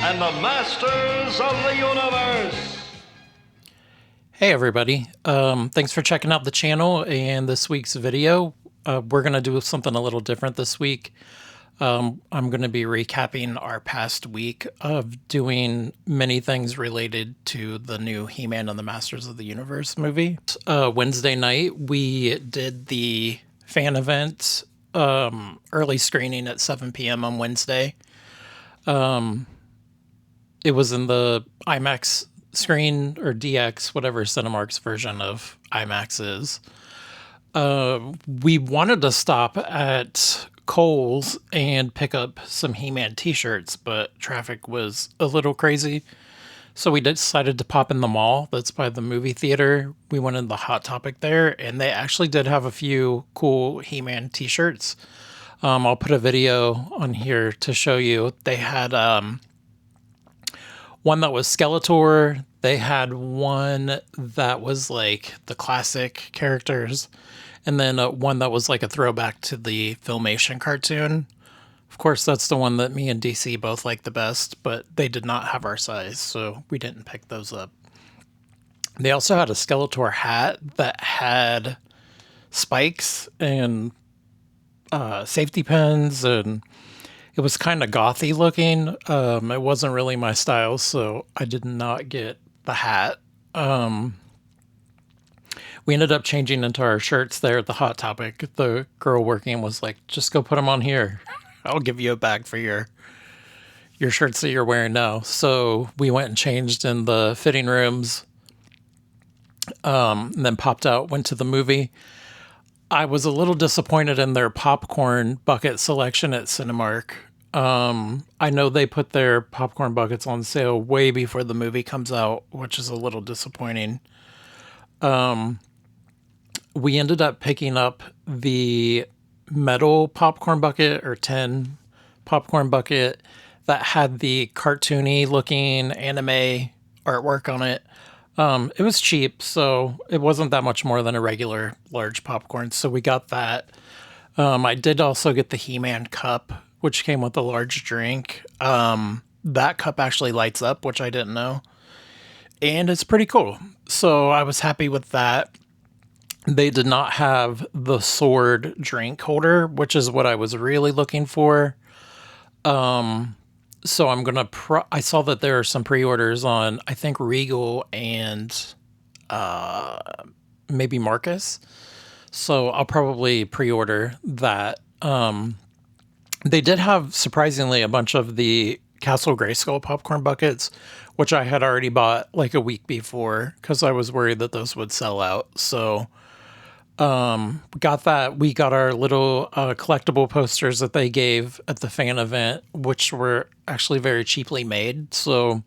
and the Masters of the Universe. Hey everybody, thanks for checking out the channel and this week's video. We're going to do something a little different this week. I'm going to be recapping our past week of doing many things related to the new He-Man and the Masters of the Universe movie. Wednesday night, we did the fan event, early screening at 7 p.m. on Wednesday. It was in the IMAX screen or DX, whatever Cinemark's version of IMAX is. We wanted to stop at Kohl's and pick up some He-Man t-shirts, but traffic was a little crazy. So we decided to pop in the mall that's by the movie theater. We went in the Hot Topic there, and they actually did have a few cool He-Man t-shirts. I'll put a video on here to show you. They had one that was Skeletor. They had one that was like the classic characters, and then one that was like a throwback to the Filmation cartoon. Of course, that's the one that me and DC both like the best, but they did not have our size, so we didn't pick those up. They also had a Skeletor hat that had spikes and safety pins, and it was kind of gothy looking. It wasn't really my style, so I did not get the hat. We ended up changing into our shirts there at the Hot Topic. The girl working was like, just go put them on here. I'll give you a bag for your shirts that you're wearing now. So we went and changed in the fitting rooms, and then popped out, went to the movie. I was a little disappointed in their popcorn bucket selection at Cinemark. I know they put their popcorn buckets on sale way before the movie comes out, which is a little disappointing. We ended up picking up the metal popcorn bucket or tin popcorn bucket that had the cartoony looking anime artwork on it. It was cheap, so it wasn't that much more than a regular large popcorn. So we got that. I did also get the He-Man cup, which came with a large drink. That cup actually lights up, which I didn't know. And it's pretty cool. So I was happy with that. They did not have the sword drink holder, which is what I was really looking for. So I'm going to, I saw that there are some pre-orders on, I think, Regal and maybe Marcus. So I'll probably pre-order that. They did have, surprisingly, a bunch of the Castle Grayskull popcorn buckets, which I had already bought like a week before because I was worried that those would sell out. So got that. We got our little collectible posters that they gave at the fan event, which were actually very cheaply made. So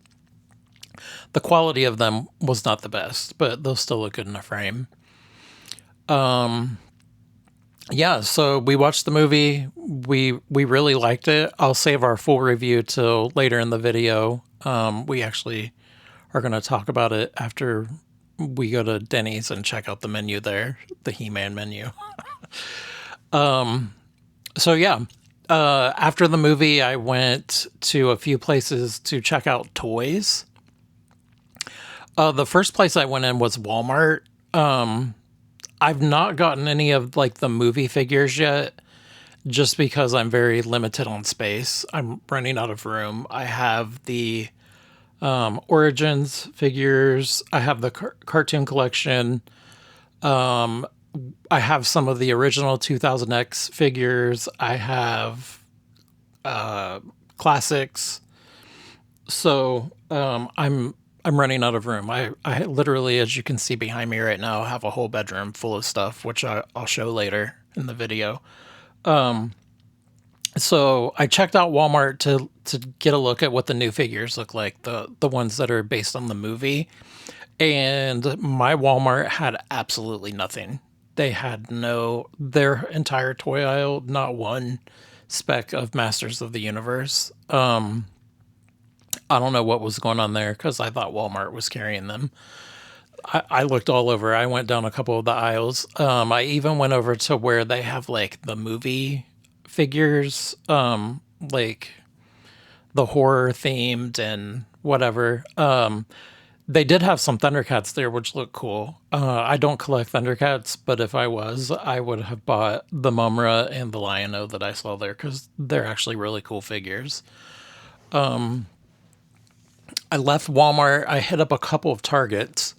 the quality of them was not the best, but they'll still look good in a frame. Yeah, so we watched the movie. We really liked it. I'll save our full review till later in the video. We actually are going to talk about it after we go to Denny's and check out the menu there, the He-Man menu. So yeah, after the movie, I went to a few places to check out toys. The first place I went in was Walmart. I've not gotten any of like the movie figures yet, just because I'm very limited on space. I'm running out of room. I have the Origins figures. I have the cartoon collection. I have some of the original 2000X figures. I have classics. So I'm running out of room. I literally, as you can see behind me right now, have a whole bedroom full of stuff, which I'll show later in the video. So I checked out Walmart to get a look at what the new figures look like, the ones that are based on the movie. And my Walmart had absolutely nothing. They had their entire toy aisle, not one speck of Masters of the Universe. I don't know what was going on there because I thought Walmart was carrying them. I looked all over. I went down a couple of the aisles. I even went over to where they have like the movie figures, like the horror themed and whatever. They did have some Thundercats there, which look cool. I don't collect Thundercats, but if I was, I would have bought the Mumra and the Lion-O that I saw there because they're actually really cool figures. I left Walmart. I hit up a couple of Targets.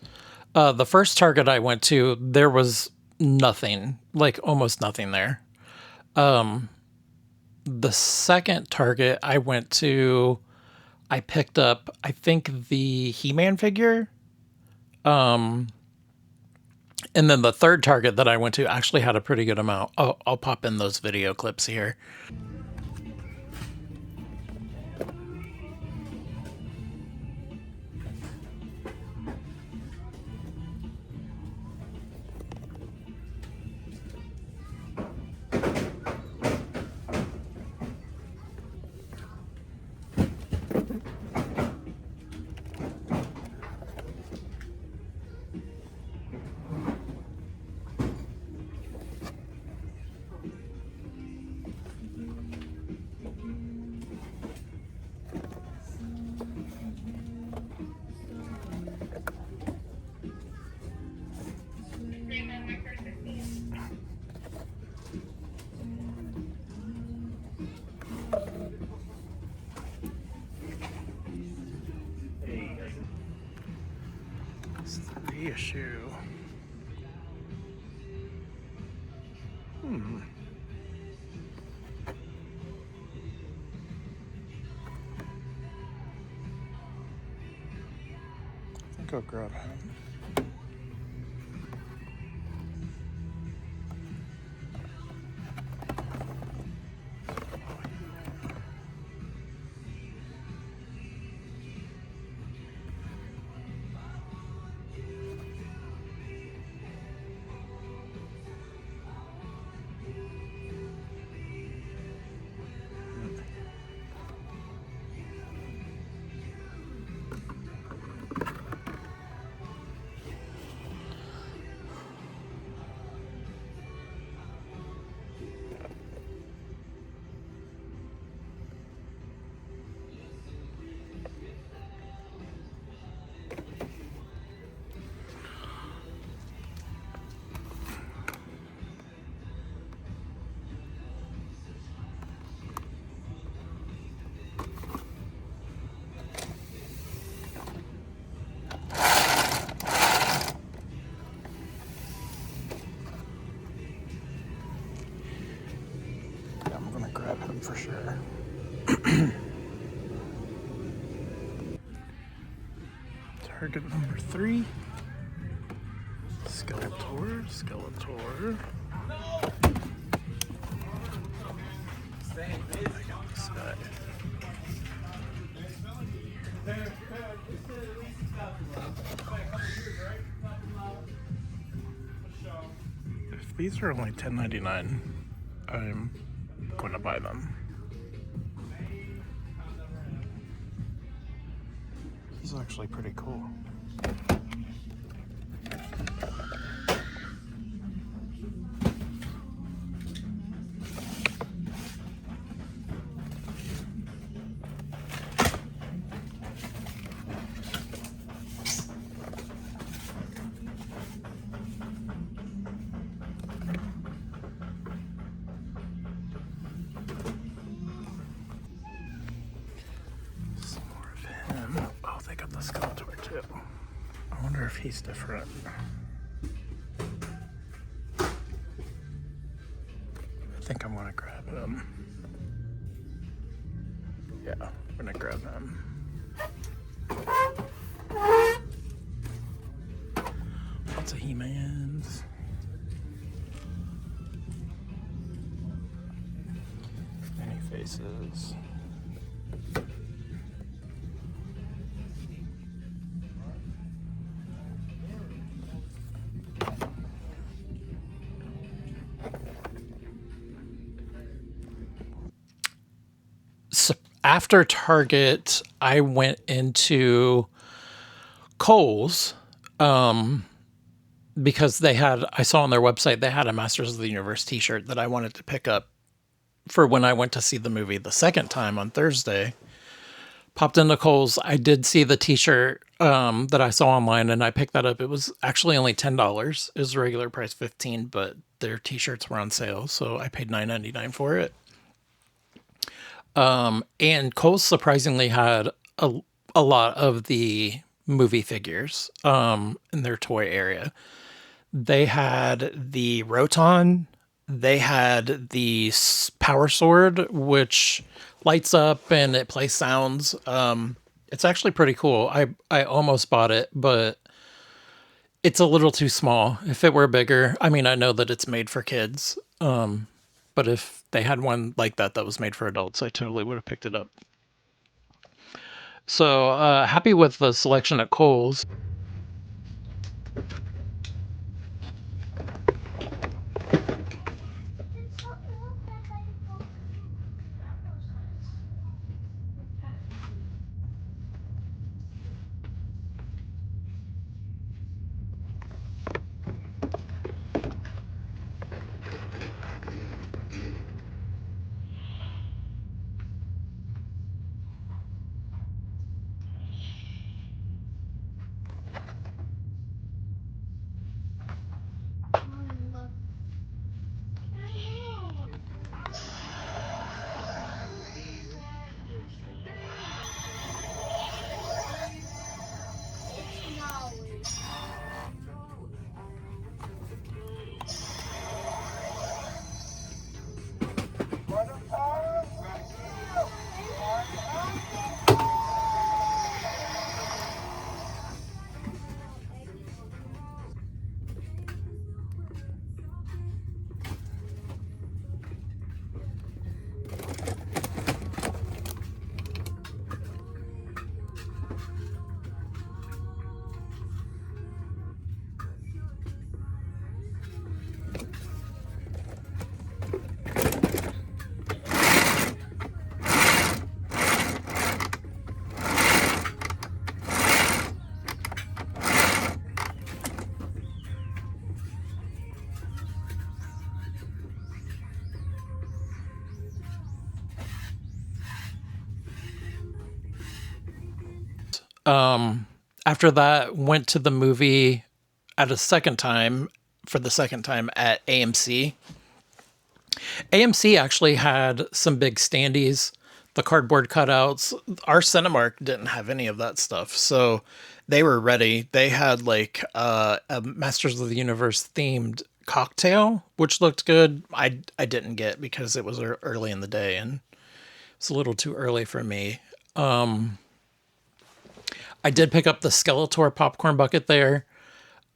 The first Target I went to, there was nothing, like almost nothing there. The second Target I went to, I picked up, I think, the He-Man figure. And then the third Target that I went to actually had a pretty good amount. I'll pop in those video clips here. It's the reissue. I think I'll grab him. I'm gonna grab him for sure. Target number 3. Skeletor. I got this guy. If these are only $10.99, I'm going to buy them. This is actually pretty cool. They got the Skeletor too. I wonder if he's different. I think I'm gonna grab him. Yeah, I'm gonna grab him. Lots of He-Mans. Many faces. After Target, I went into Kohl's because I saw on their website they had a Masters of the Universe t-shirt that I wanted to pick up for when I went to see the movie the second time on Thursday. popped into Kohl's. I did see the T-shirt that I saw online, and I picked that up. It was actually only $10. It was regular price 15, but their T-shirts were on sale, so I paid $9.99 for it. And Kohl's surprisingly had a lot of the movie figures in their toy area. They had the Roton. They had the Power Sword, which lights up and it plays sounds. It's actually pretty cool. I almost bought it, but it's a little too small. If it were bigger, I mean, I know that it's made for kids, but if they had one like that that was made for adults, I totally would have picked it up. So happy with the selection at Kohl's. After that, went to the movie at a second time for the second time at AMC. AMC actually had some big standees, the cardboard cutouts. Our Cinemark didn't have any of that stuff, so they were ready. They had like a Masters of the Universe themed cocktail, which looked good. I didn't get because it was early in the day and it's a little too early for me. I did pick up the Skeletor popcorn bucket there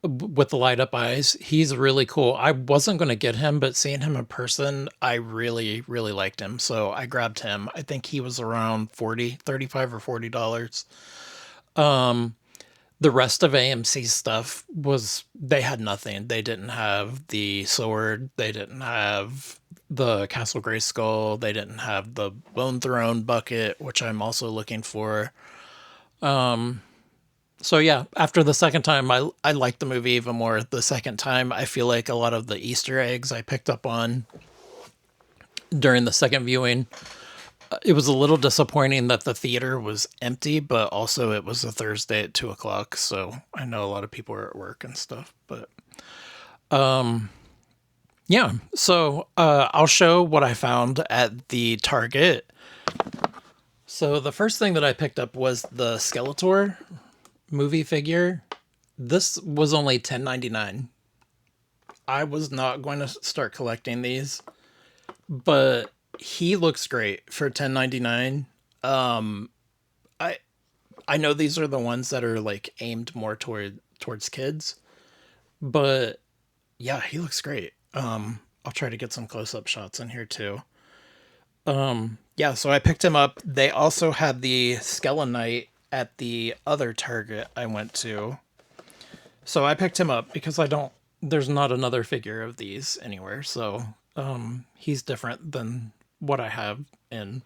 with the light up eyes. He's really cool. I wasn't going to get him, but seeing him in person, I really, really liked him. So I grabbed him. I think he was around 35 or $40. The rest of AMC stuff they had nothing. They didn't have the sword. They didn't have the Castle Grayskull. They didn't have the Bone Throne bucket, which I'm also looking for. So yeah, after the second time, I liked the movie even more. The second time, I feel like a lot of the Easter eggs I picked up on during the second viewing, it was a little disappointing that the theater was empty, but also it was a Thursday at 2:00. So I know a lot of people are at work and stuff, but, yeah. So, I'll show what I found at the Target. So the first thing that I picked up was the Skeletor movie figure. This was only $10.99. I was not going to start collecting these, but he looks great for $10.99. I know these are the ones that are like aimed more towards kids, but yeah, he looks great. I'll try to get some close-up shots in here too. Yeah, so I picked him up. They also had the Skelenite at the other Target I went to. So I picked him up because there's not another figure of these anywhere. So he's different than what I have. And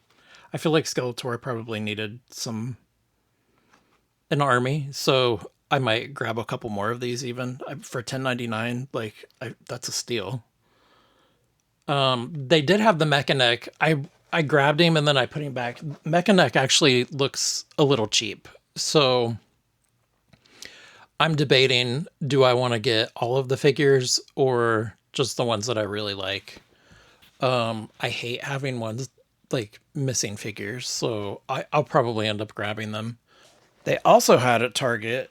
I feel like Skeletor probably needed an army. So I might grab a couple more of these even for $10.99. Like that's a steal. They did have the Mechaneck. I grabbed him and then I put him back. Mechaneck actually looks a little cheap. So I'm debating, do I want to get all of the figures or just the ones that I really like? I hate having ones like missing figures, so I'll probably end up grabbing them. They also had at Target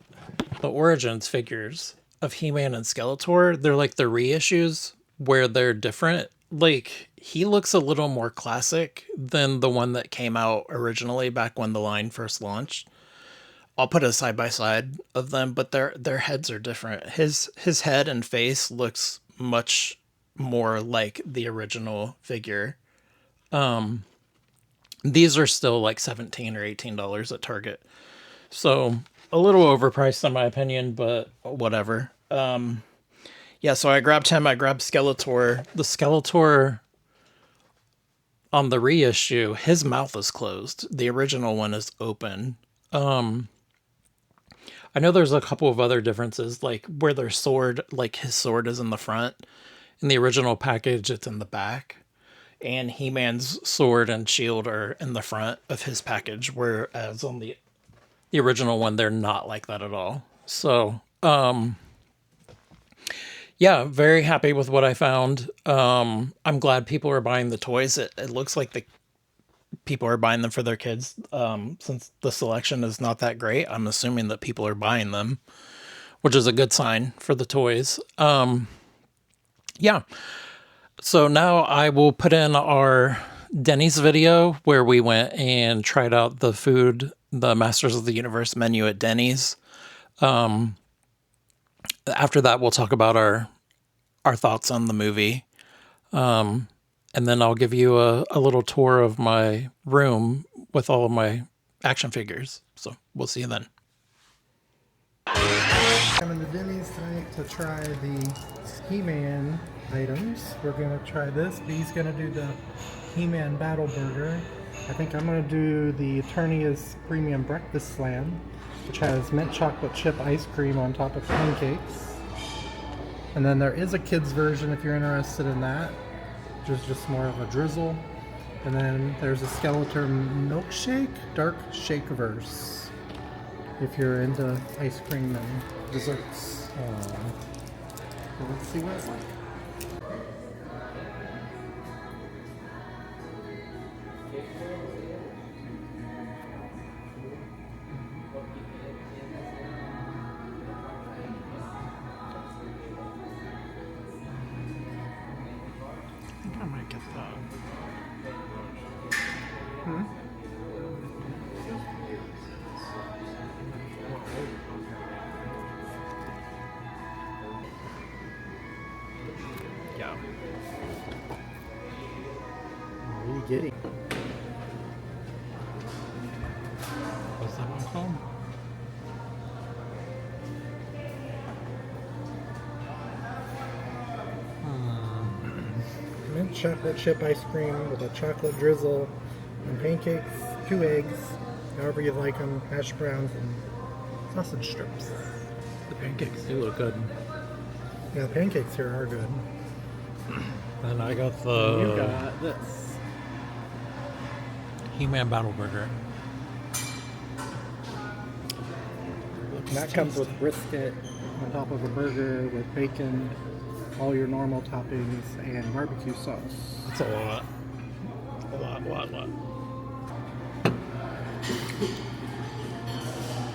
the Origins figures of He-Man and Skeletor. They're like the reissues where they're different. Like, he looks a little more classic than the one that came out originally back when the line first launched. I'll put a side by side of them, but their heads are different. His head and face looks much more like the original figure. These are still like $17 or $18 at Target. So a little overpriced in my opinion, but whatever. Yeah, so I grabbed him. I grabbed Skeletor. The Skeletor on the reissue, his mouth is closed. The original one is open. I know there's a couple of other differences, like where their sword, like his sword is in the front. In the original package, it's in the back. And He-Man's sword and shield are in the front of his package, whereas on the original one, they're not like that at all. So, yeah, very happy with what I found. I'm glad people are buying the toys. It looks like the people are buying them for their kids. Since the selection is not that great, I'm assuming that people are buying them, which is a good sign for the toys. Yeah. So now I will put in our Denny's video where we went and tried out the food, the Masters of the Universe menu at Denny's. After that, we'll talk about our thoughts on the movie. And then I'll give you a little tour of my room with all of my action figures. So we'll see you then. Coming to Denny's tonight to try the He-Man items. We're going to try this. B's going to do the He-Man Battle Burger. I think I'm going to do the Eternia's Premium Breakfast Slam, which has mint chocolate chip ice cream on top of pancakes. And then there is a kids version if you're interested in that, which is just more of a drizzle. And then there's a Skeletor milkshake, dark shakeverse, if you're into ice cream and desserts. So let's see what it's like. I think I might get that. Yeah. What are you getting? What's that one called? Mint chocolate chip ice cream with a chocolate drizzle and pancakes, 2 eggs, however you like them, hash browns, and sausage strips. The pancakes do look good. Yeah, the pancakes here are good. And I got You got this. He-Man Battle Burger. And that comes with brisket on top of a burger with bacon, all your normal toppings, and barbecue sauce. That's a lot. A lot. I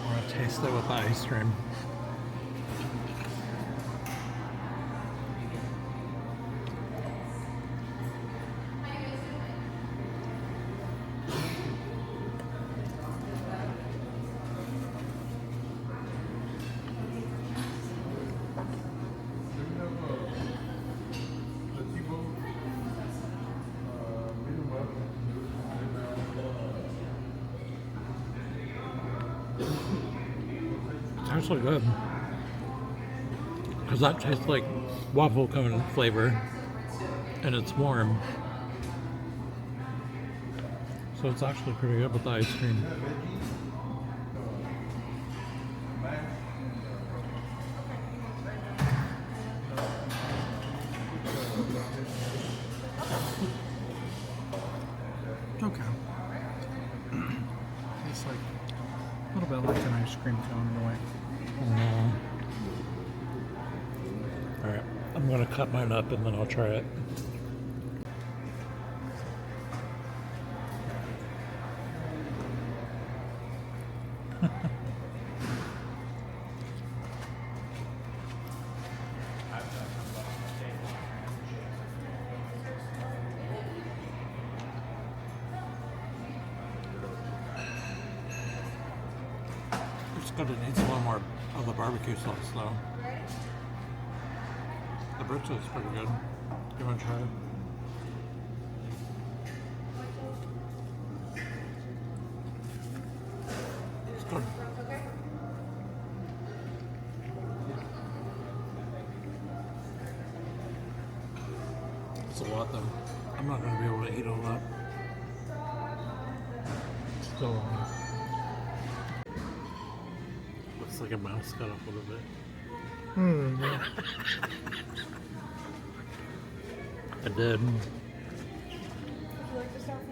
want to taste it with the ice cream. It's actually good. Because that tastes like waffle cone flavor. And it's warm. So it's actually pretty good with the ice cream. cream cone in a way. Alright, I'm going to cut mine up and then I'll try it. It's good. It needs a little more of the barbecue sauce, though. The brisket is pretty good. You want to try it? It's good. It's a lot, though. I'm not going to be able to eat all that. Still a lot. Looks like a mouse got off a little bit. I did.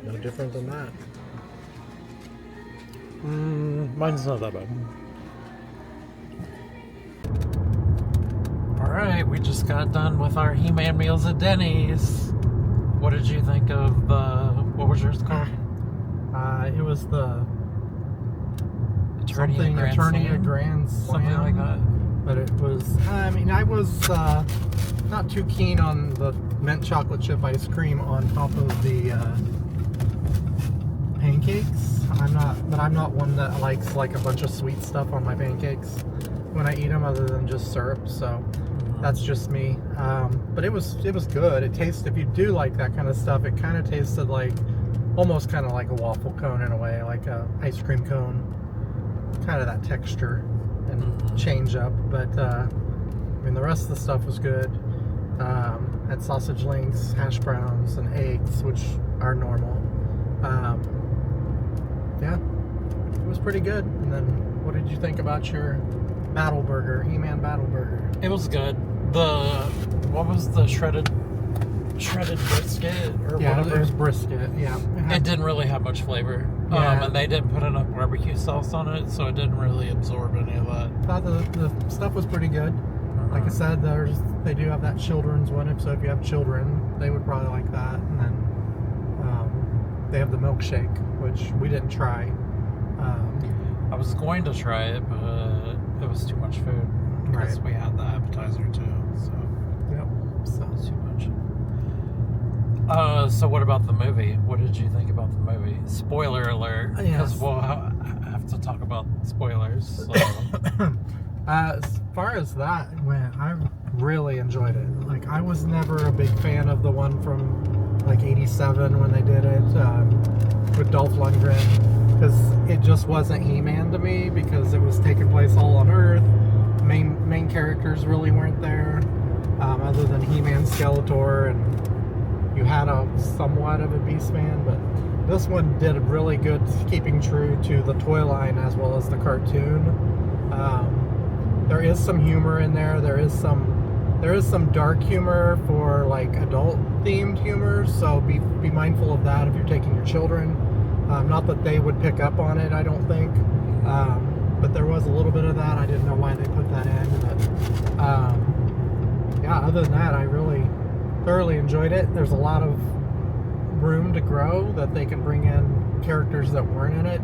No different than that. Mine's not that bad. Alright, we just got done with our He-Man meals at Denny's. What did you think of the... What was yours called? It was the... Attorney at Grand Slam. Something like that. But it was... I mean, I was not too keen on the mint chocolate chip ice cream on top of the pancakes. I'm not one that likes like a bunch of sweet stuff on my pancakes when I eat them, other than just syrup. So that's just me. But it was good. It tasted, if you do like that kind of stuff, it kind of tasted like almost kind of like a waffle cone in a way, like a ice cream cone, kind of that texture and change up. But I mean, the rest of the stuff was good. Had sausage links, hash browns, and eggs, which are normal. Yeah, it was pretty good. And then, what did you think about your Battle Burger, He-Man Battle Burger? It was good. What was the shredded brisket or whatever? It was brisket. Yeah, it didn't really have much flavor. Yeah. And they didn't put enough barbecue sauce on it, so it didn't really absorb any of that. I thought the stuff was pretty good. Like I said, they do have that children's one, so if you have children, they would probably like that. And then they have the milkshake, which we didn't try. I was going to try it, but it was too much food because we had the appetizer too. So yep, so it was too much. So what about the movie? What did you think about the movie? Spoiler alert, because we'll have to talk about spoilers. So. As far as that went, I really enjoyed it. Like, I was never a big fan of the one from like '87 when they did it with Dolph Lundgren, because it just wasn't He-Man to me, because it was taking place all on Earth. Main characters really weren't there, other than He-Man, Skeletor, and you had a somewhat of a Beastman. But this one did really good keeping true to the toy line as well as the cartoon. There is some humor in there. There is some dark humor for like adult themed humor, so be mindful of that if you're taking your children. Not that they would pick up on it, I don't think, but there was a little bit of that. I didn't know why they put that in, but yeah, other than that, I really thoroughly enjoyed it. There's a lot of room to grow, that they can bring in characters that weren't in it,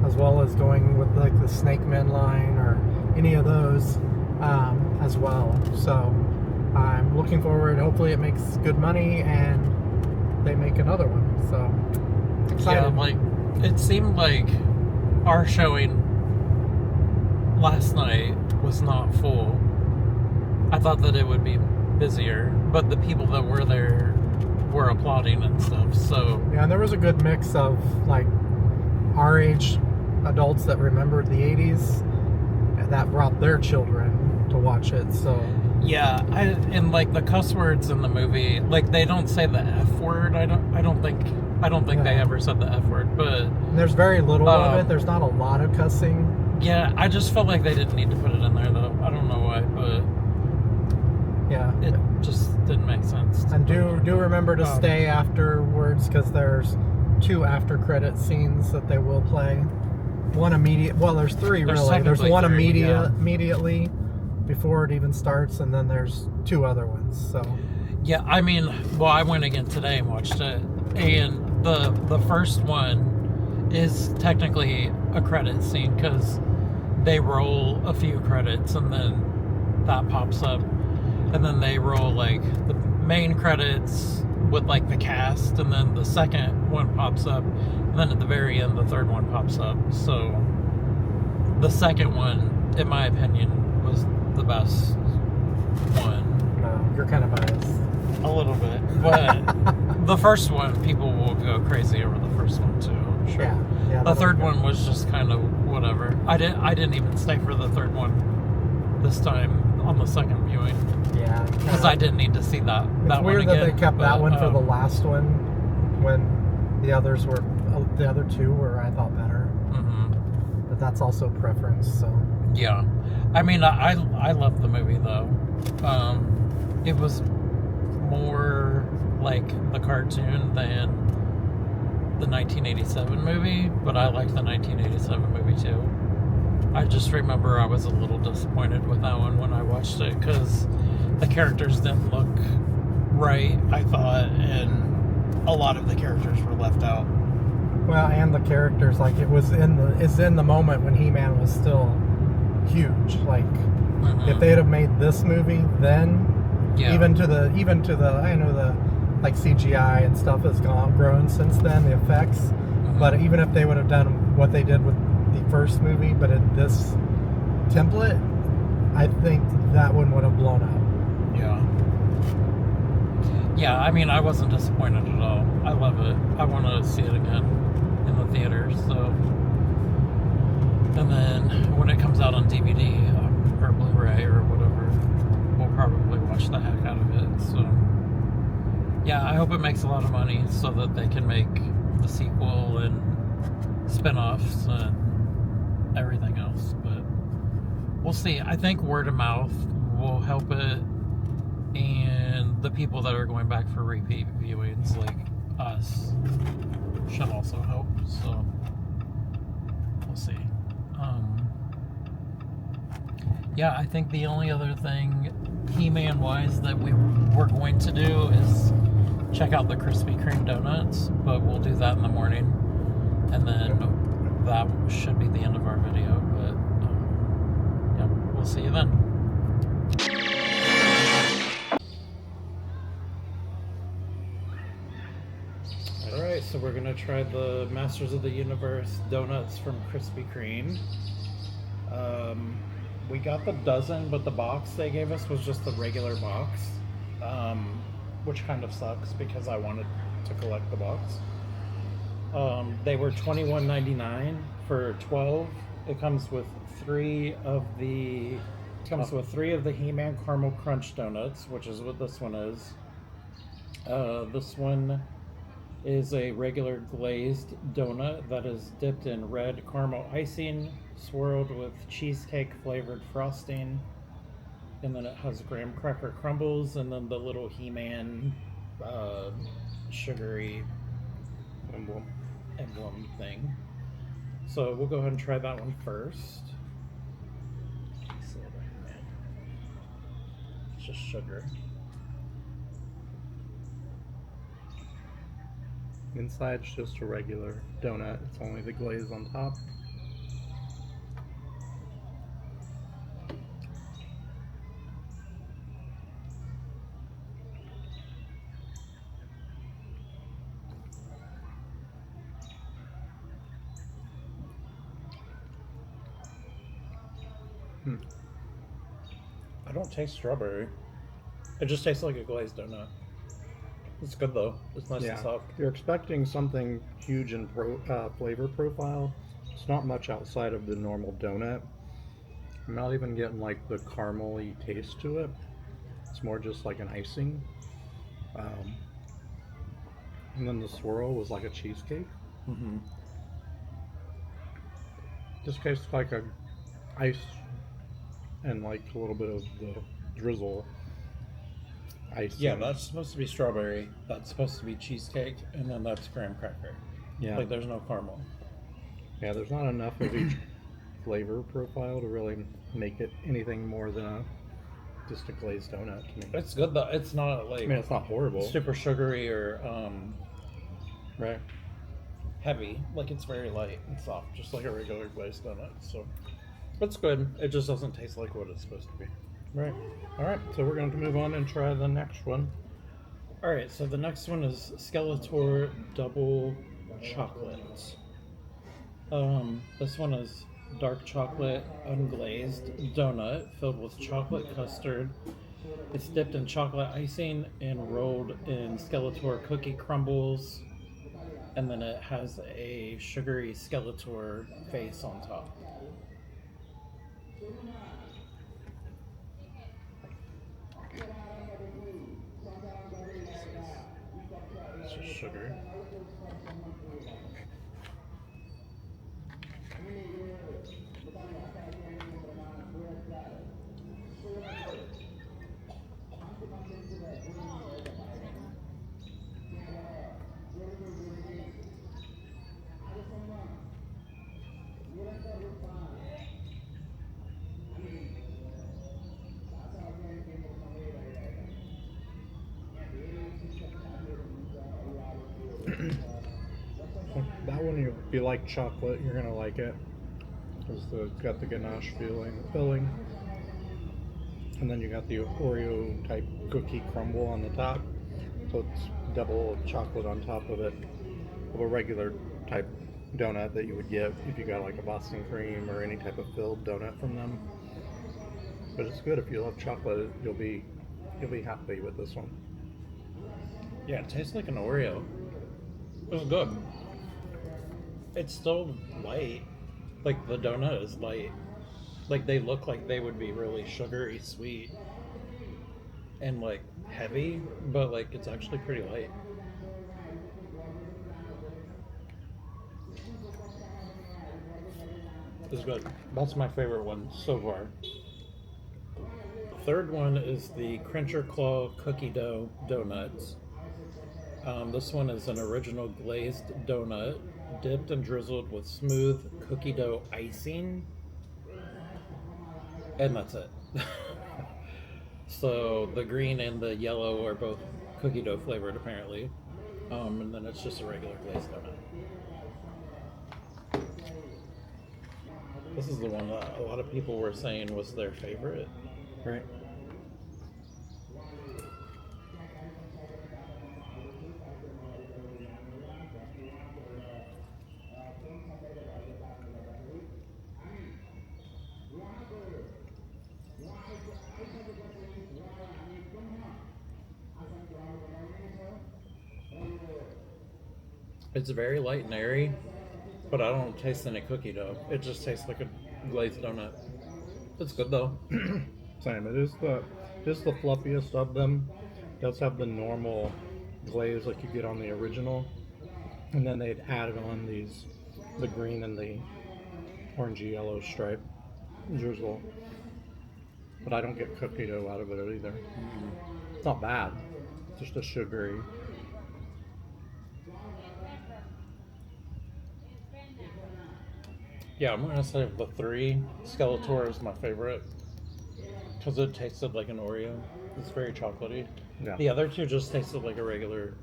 as well as going with like the Snake Men line or any of those as well. So I'm looking forward. Hopefully it makes good money and they make another one. So excited. Yeah, like it seemed like our showing last night was not full. I thought that it would be busier, but the people that were there were applauding and stuff. So yeah, and there was a good mix of like our age adults that remembered the 80s that brought their children to watch it. So yeah, and like the cuss words in the movie, like they don't say the F word. I don't think they ever said the F word, but there's very little of it. There's not a lot of cussing. Yeah, I just felt like they didn't need to put it in there though. I don't know why, but yeah, it just didn't make sense. And do remember to stay afterwards, because there's 2 after credit scenes that they will play. one immediate. Well, there's three There's really. There's technically one three, yeah. immediately before it even starts, and then there's two other ones. So Yeah, I mean, well, I went again today and watched it, and the first one is technically a credit scene because they roll a few credits and then that pops up, and then they roll like the main credits with like the cast, and then the second one pops up, and then at the very end the third one pops up. So the second one, in my opinion, was the best one. no, you're kind of biased. A little bit, but the first one, people will go crazy over the first one too. I'm sure. Yeah. The third one was just kind of whatever. I didn't even stay for the third one this time on the second viewing. Yeah, Because I didn't need to see that It's one weird again. that they kept that one for the um, last one when the other two were I thought better. mhm. But that's also preference. So Yeah, I mean, I loved the movie though. It was more like the cartoon than the 1987 movie, but I liked the 1987 movie too. I just remember I was a little disappointed with that one when I watched it because the characters didn't look right, I thought, and a lot of the characters were left out. well, and the characters like it's in the moment when He-Man was still huge. Like if they'd have made this movie then. Yeah. Even to the I know the like CGI and stuff has grown since then, the effects. Mhm. But even if they would have done what they did with the first movie, but in this template, I think that one would have blown up. Yeah, I mean, I wasn't disappointed at all. I love it. I want to see it again in the theaters. So, and then when it comes out on DVD or Blu-ray or whatever, we'll probably watch the heck out of it. So, yeah, I hope it makes a lot of money so that they can make the sequel and spin-offs and everything else. But we'll see. I think word of mouth will help it, and the people that are going back for repeat viewings like us should also help. So we'll see. Yeah, I think the only other thing He-Man wise that we're going to do is check out the Krispy Kreme donuts, but we'll do that in the morning, and then that should be the end of our video. But yeah, we'll see you then. Alright, so we're gonna try the Masters of the Universe donuts from Krispy Kreme. We got the dozen, but the box they gave us was just the regular box, which kind of sucks because I wanted to collect the box. They were $21.99 for 12. It comes with three of the He-Man Caramel Crunch donuts, which is what this one is. This one is a regular glazed donut that is dipped in red caramel icing, swirled with cheesecake flavored frosting, and then it has graham cracker crumbles, and then the little He-Man sugary emblem thing. So we'll go ahead and try that one first. It's just sugar. Inside's just a regular donut. It's only the glaze on top. I don't taste strawberry. It just tastes like a glazed donut. It's good though. It's nice and soft. You're expecting something huge in flavor profile. It's not much outside of the normal donut. I'm not even getting like the caramely taste to it. It's more just like an icing. And then the swirl was like a cheesecake. Mm-hmm. Just tastes like a ice and like a little bit of the drizzle. Ice. Yeah, that's supposed to be strawberry. That's supposed to be cheesecake, and then that's graham cracker. Yeah. Like there's no caramel. Yeah, there's not enough of each flavor profile to really make it anything more than just a glazed donut to me. It's good though. It's not like I mean, it's not horrible. super sugary or Right. heavy. Like it's very light and soft, just like a regular glazed donut. So it's good. It just doesn't taste like what it's supposed to be. Right. All right. So we're going to move on and try the next one. All right. So the next one is Skeletor Double Chocolate. This one is dark chocolate unglazed donut filled with chocolate custard. It's dipped in chocolate icing and rolled in Skeletor cookie crumbles. And then it has a sugary Skeletor face on top. It's just sugar. That one, if you like chocolate, you're going to like it. Because it's got the ganache filling. And then you got the Oreo type cookie crumble on the top. So it's double chocolate on top of it. Of a regular type donut that you would get if you got like a Boston cream or any type of filled donut from them. But it's good if you love chocolate. You'll be happy with this one. Yeah, it tastes like an Oreo. It was good. It's still light. Like the donut is light. Like they look like they would be really sugary sweet and like heavy, but like it's actually pretty light. It's good. That's my favorite one so far. The third one is the Cruncher Claw Cookie Dough Donuts. This one is an original glazed donut, dipped and drizzled with smooth cookie dough icing. And that's it. So the green and the yellow are both cookie dough flavored, apparently. And then it's just a regular glazed donut. This is the one that a lot of people were saying was their favorite. Right. It's very light and airy, but I don't taste any cookie dough. It just tastes like a glazed donut. It's good though. Same. It is the fluffiest of them. It does have the normal glaze like you get on the original, and then they'd added on the green and the orangey yellow stripe drizzle. But I don't get cookie dough out of it either. Mm-hmm. It's not bad. It's just a sugary. Yeah, I'm gonna say of the three, Skeletor is my favorite because it tasted like an Oreo. It's very chocolatey. Yeah. The other two just tasted like a regular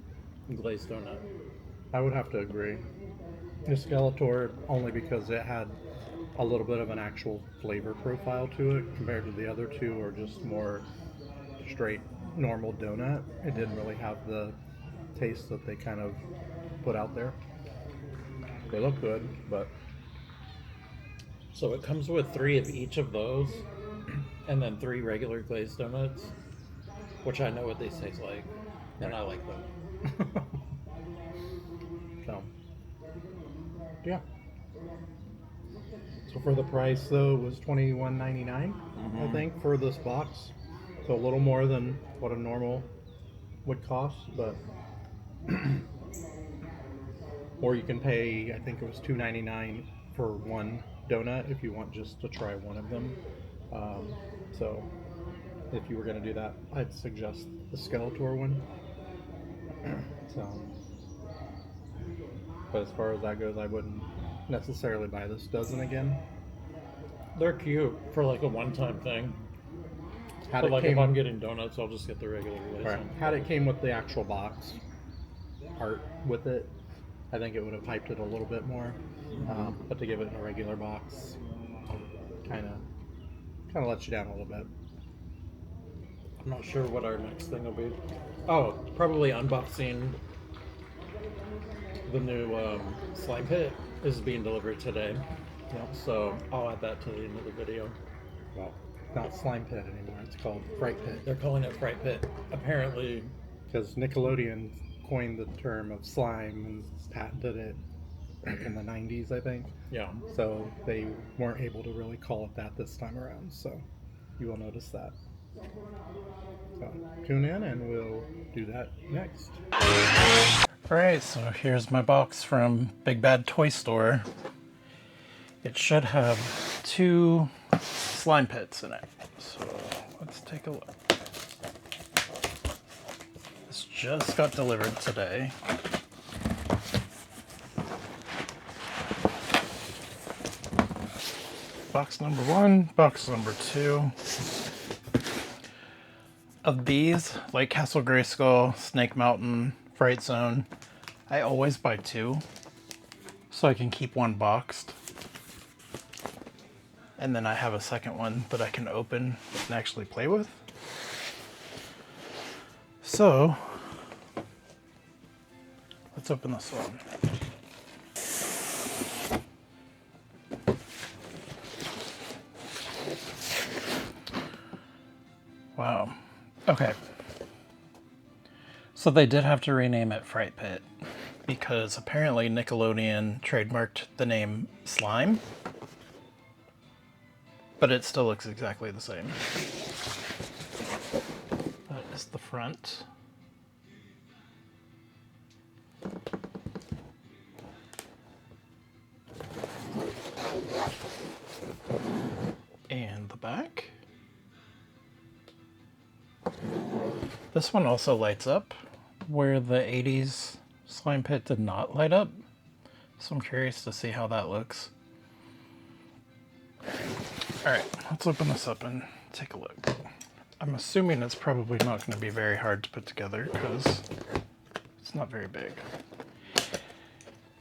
glazed donut. I would have to agree. The Skeletor only because it had a little bit of an actual flavor profile to it compared to the other two are just more straight normal donut. It didn't really have the taste that they kind of put out there. They look good, but So it comes with 3 of each of those, and then 3 regular glazed donuts, which I know what these taste like, and I like them. so yeah. So for the price though, it was $21.99, I think, for this box. So a little more than what a normal would cost, but or you can pay, I think it was $2.99 for one donut if you want just to try one of them. So if you were going to do that, I'd suggest the Skeletor one. So, but as far as that goes, I wouldn't necessarily buy this dozen again. They're cute for like a one-time thing. Had But it like came, if I'm getting donuts, I'll just get the regular Blazin. right, had it came with the actual box art with it, I think it would have hyped it a little bit more. But to give it in a regular box, kind of lets you down a little bit. I'm not sure what our next thing will be. Oh, probably unboxing the new slime pit is being delivered today. Yep. So I'll add that to the end of the video. Well, not Slime Pit anymore. It's called Fright Pit. They're calling it Fright Pit. Apparently, Because Nickelodeon coined the term of slime and patented it back in the 90s, I think. yeah. So they weren't able to really call it that this time around. So you will notice that. So tune in and we'll do that next. Alright, so here's my box from Big Bad Toy Store. It should have 2 slime pits in it. So let's take a look. This just got delivered today. Box number 1, box number 2. Of these, like Castle Grayskull, Snake Mountain, Fright Zone, I always buy 2 so I can keep 1 boxed. And then I have a second one that I can open and actually play with. So, let's open this one. Wow. Okay. So they did have to rename it Fright Pit because apparently Nickelodeon trademarked the name Slime, but it still looks exactly the same. That is the front. And the back. This one also lights up, where the 80s slime pit did not light up. So I'm curious to see how that looks. Alright, let's open this up and take a look. I'm assuming it's probably not going to be very hard to put together because it's not very big.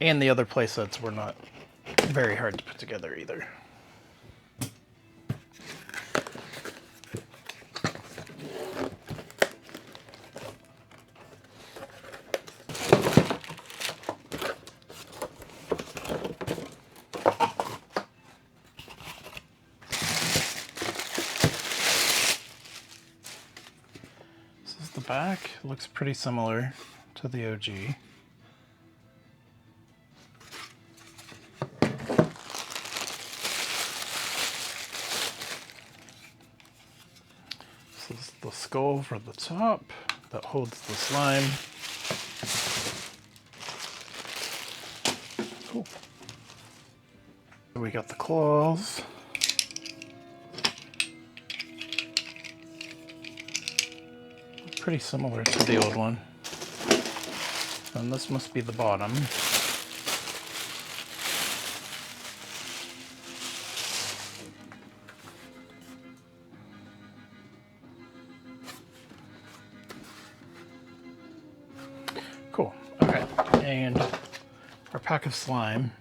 And the other playsets were not very hard to put together either. Back looks pretty similar to the OG. This is the skull for the top that holds the slime. Cool. We got the claws. Pretty similar to the old one. And this must be the bottom. Cool. Okay. And our pack of slime,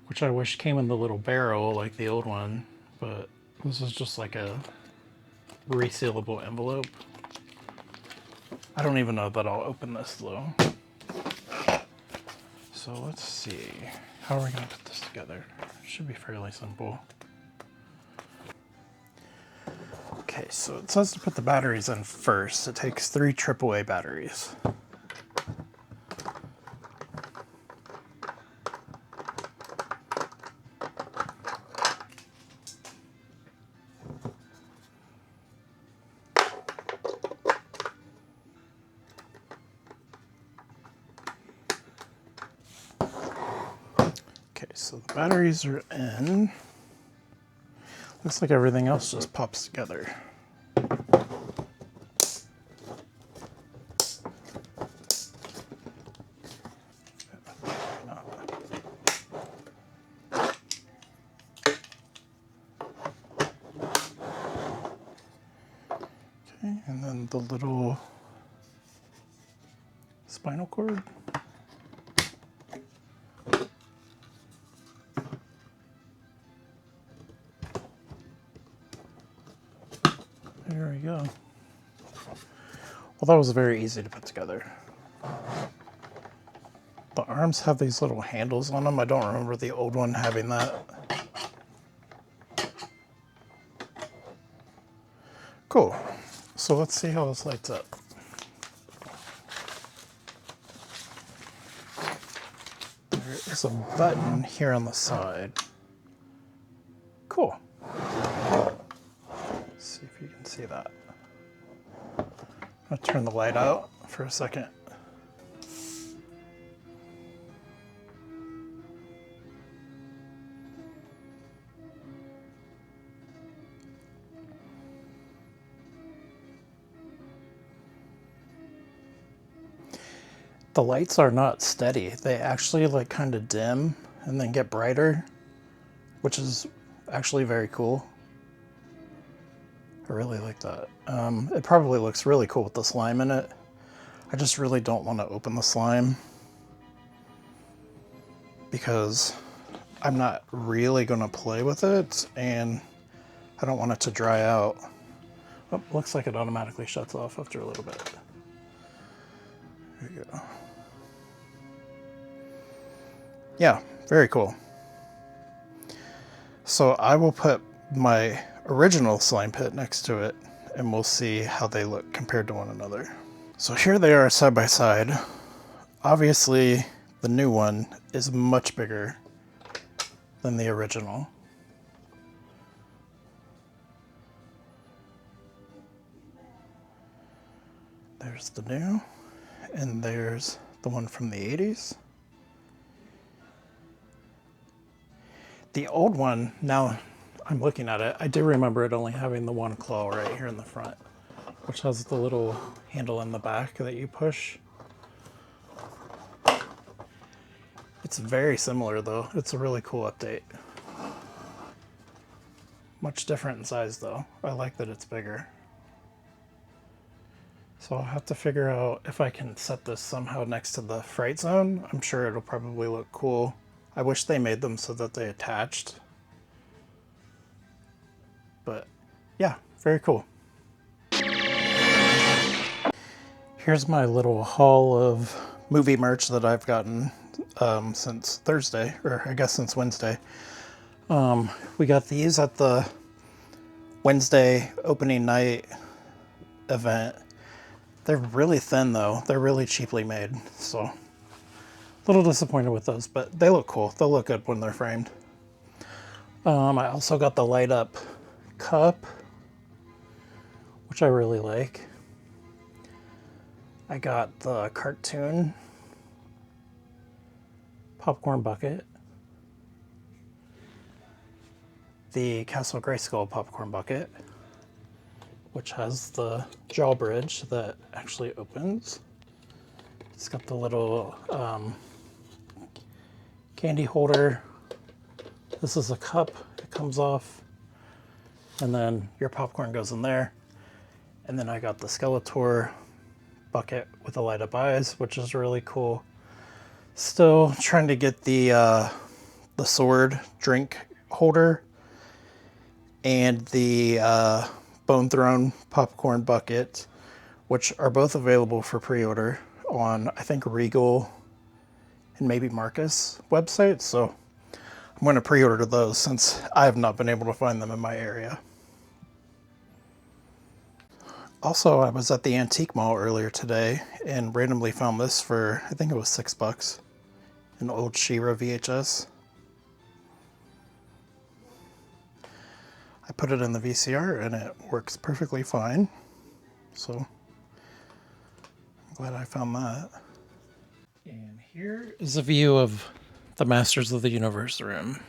which I wish came in the little barrel like the old one, but this is just like a resealable envelope. I don't even know that I'll open this though. So let's see. How are we going to put this together? It should be fairly simple. Okay, so it says to put the batteries in first. It takes 3 AAA batteries. So the batteries are in. Looks like everything else just pops together. the little spinal cord. There we go. Well, that was very easy to put together. The arms have these little handles on them. I don't remember the old one having that. Cool. So let's see how this lights up. There is a button here on the side. Cool. Let's see if you can see that. I'll turn the light out for a second. The lights are not steady. They actually like kind of dim and then get brighter, which is actually very cool. I really like that. It probably looks really cool with the slime in it. I just really don't want to open the slime because I'm not really going to play with it and I don't want it to dry out. Oh, looks like it automatically shuts off after a little bit. There you go. Yeah, very cool. So I will put my original slime pit next to it and we'll see how they look compared to one another. So here they are side by side. Obviously, the new one is much bigger than the original. There's the new, and there's the one from the 80s. The old one, now I'm looking at it, I do remember it only having the one claw right here in the front, which has the little handle in the back that you push. It's very similar though. It's a really cool update. Much different in size though. I like that it's bigger. So I'll have to figure out if I can set this somehow next to the Fright Zone. I'm sure it'll probably look cool. I wish they made them so that they attached. But yeah, very cool. Here's my little haul of movie merch that I've gotten since Thursday, or I guess since Wednesday. We got these at the Wednesday opening night event. They're really thin though. They're really cheaply made, so a little disappointed with those, but they look cool. They'll look good when they're framed. I also got the light up cup, which I really like. I got the cartoon popcorn bucket, the Castle Grayskull popcorn bucket, which has the jaw bridge that actually opens. It's got the little candy holder. This is a cup. It comes off, and then your popcorn goes in there. And then I got the Skeletor bucket with the light up eyes, which is really cool. Still trying to get the sword drink holder and the Bone Throne popcorn bucket, which are both available for pre-order on, I think, Regal and maybe Marcus websites. So I'm going to pre-order those since I have not been able to find them in my area. Also, I was at the antique mall earlier today and randomly found this for, I think it was $6, an old She-Ra VHS. I put it in the VCR and it works perfectly fine. So I'm glad I found that. And here is a view of the Masters of the Universe room.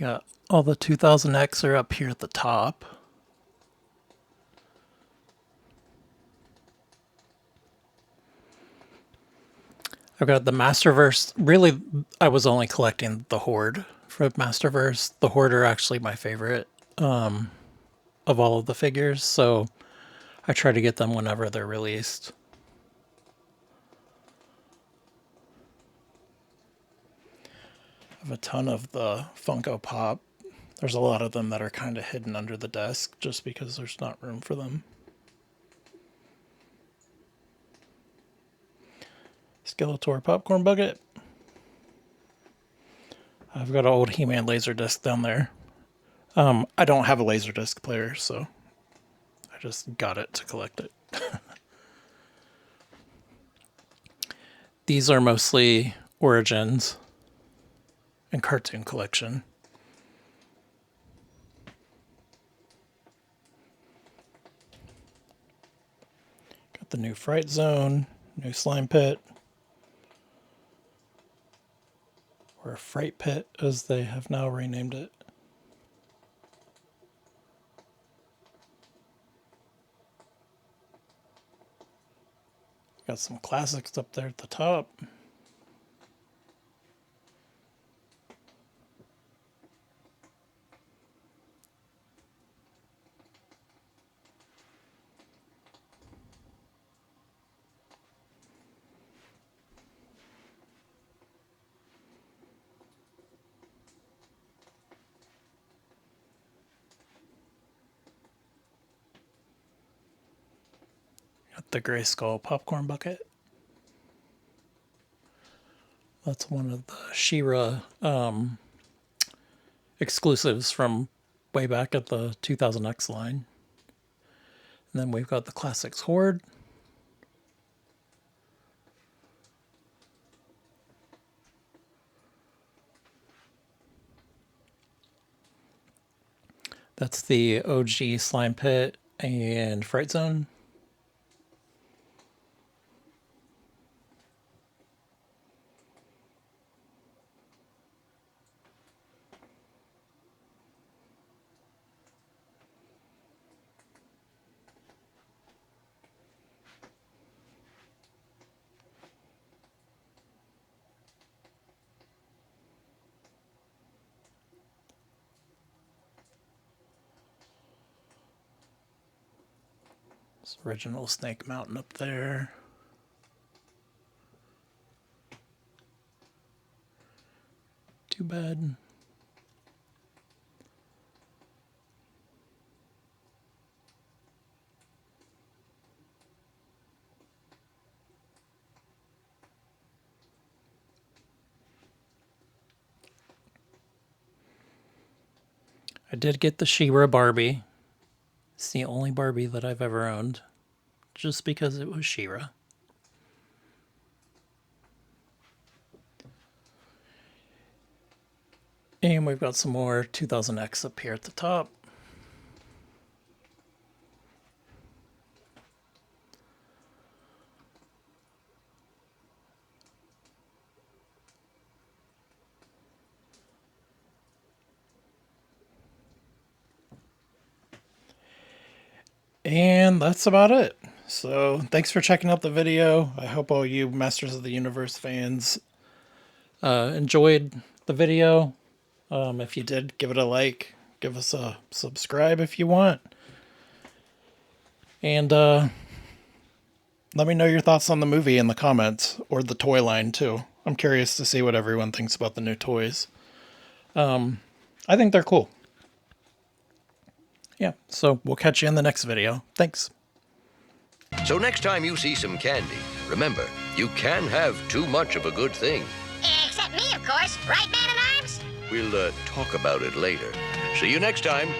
We got all the 2000X are up here at the top. I've got the Masterverse. Really, I was only collecting the Horde for Masterverse. The Horde are actually my favorite of all of the figures, so I try to get them whenever they're released. I have a ton of the Funko Pop. There's a lot of them that are kind of hidden under the desk just because there's not room for them. Skeletor popcorn bucket. I've got an old He-Man Laserdisc down there. I don't have a Laserdisc player, so I just got it to collect it. These are mostly Origins and Cartoon Collection. Got the new Fright Zone, new Slime Pit. Or Fright Pit, as they have now renamed it. Got some classics up there at the top. Got the Gray Skull popcorn bucket. That's one of the She-Ra exclusives from way back at the 2000X line. And then we've got the Classics Horde. That's the OG Slime Pit and Fright Zone. This original Snake Mountain up there. Too bad. I did get the She-Ra Barbie. It's the only Barbie that I've ever owned, just because it was She-Ra. And we've got some more 2000X up here at the top. And that's about it. So thanks for checking out the video. I hope all you Masters of the Universe fans enjoyed the video. If you did, give it a like. Give us a subscribe if you want. And let me know your thoughts on the movie in the comments, or the toy line too. I'm curious to see what everyone thinks about the new toys. I think they're cool. Yeah, so we'll catch you in the next video. Thanks. So next time you see some candy, remember, you can have too much of a good thing. Except me, of course. Right, Man-at-Arms? We'll talk about it later. See you next time.